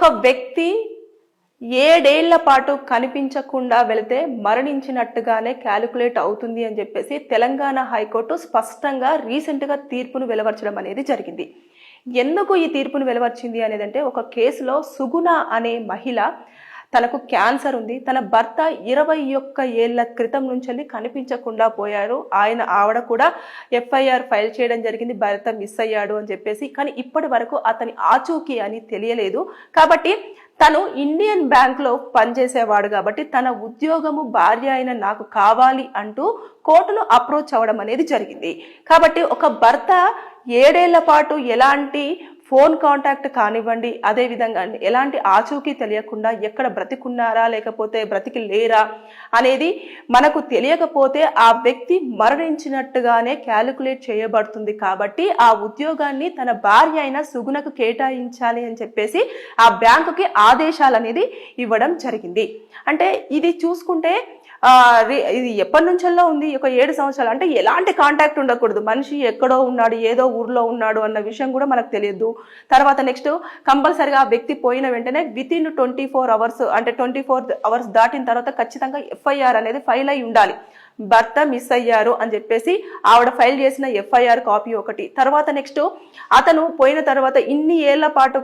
ఒక వ్యక్తి 7 ఏళ్ల పాటు కనిపించకుండా వెళితే మరణించినట్టుగానే క్యాలిక్యులేట్ అవుతుంది అని చెప్పేసి తెలంగాణ హైకోర్టు స్పష్టంగా రీసెంట్గా తీర్పును వెలువరచడం అనేది జరిగింది. ఎందుకు ఈ తీర్పును వెలువరించింది అనేదంటే, ఒక కేసులో సుగుణ అనే మహిళ తనకు క్యాన్సర్ ఉంది, తన భర్త 21 ఏళ్ల క్రితం నుంచి కనిపించకుండా పోయారు. ఆవిడ కూడా ఎఫ్ఐఆర్ ఫైల్ చేయడం జరిగింది, భర్త మిస్ అయ్యాడు అని చెప్పేసి. కానీ ఇప్పటి వరకు అతని ఆచూకీ అని తెలియలేదు. కాబట్టి తను ఇండియన్ బ్యాంక్లో పనిచేసేవాడు కాబట్టి తన ఉద్యోగము భార్య అయిన నాకు కావాలి అంటూ కోర్టును అప్రోచ్ అవ్వడం అనేది జరిగింది. కాబట్టి ఒక భర్త 7 ఏళ్ల పాటు ఎలాంటి ఫోన్ కాంటాక్ట్ కానివ్వండి, అదేవిధంగా ఎలాంటి ఆచూకీ తెలియకుండా ఎక్కడ బ్రతికున్నారా లేకపోతే బ్రతికి లేరా అనేది మనకు తెలియకపోతే ఆ వ్యక్తి మరణించినట్టుగానే క్యాలిక్యులేట్ చేయబడుతుంది. కాబట్టి ఆ ఉద్యోగాన్ని తన భార్య అయిన సుగుణకు కేటాయించాలి అని చెప్పేసి ఆ బ్యాంకుకి ఆదేశాలు అనేది ఇవ్వడం జరిగింది. అంటే ఇది చూసుకుంటే ఇది ఎప్పటి నుంచో ఉంది, ఒక 7 సంవత్సరాలు. అంటే ఎలాంటి కాంటాక్ట్ ఉండకూడదు, మనిషి ఎక్కడో ఉన్నాడు, ఏదో ఊర్లో ఉన్నాడు అన్న విషయం కూడా మనకు తెలియదు. తర్వాత నెక్స్ట్ కంపల్సరిగా ఆ వ్యక్తి పోయిన వెంటనే వితిన్ 24 అవర్స్, అంటే 24 అవర్స్ దాటిన తర్వాత ఖచ్చితంగా ఎఫ్ఐఆర్ అనేది ఫైల్ అయి ఉండాలి. భర్త మిస్ అయ్యారు అని చెప్పేసి ఆవిడ ఫైల్ చేసిన ఎఫ్ఐఆర్ కాపీ ఒకటి. తర్వాత నెక్స్ట్ అతను పోయిన తర్వాత ఇన్ని ఏళ్ల పాటు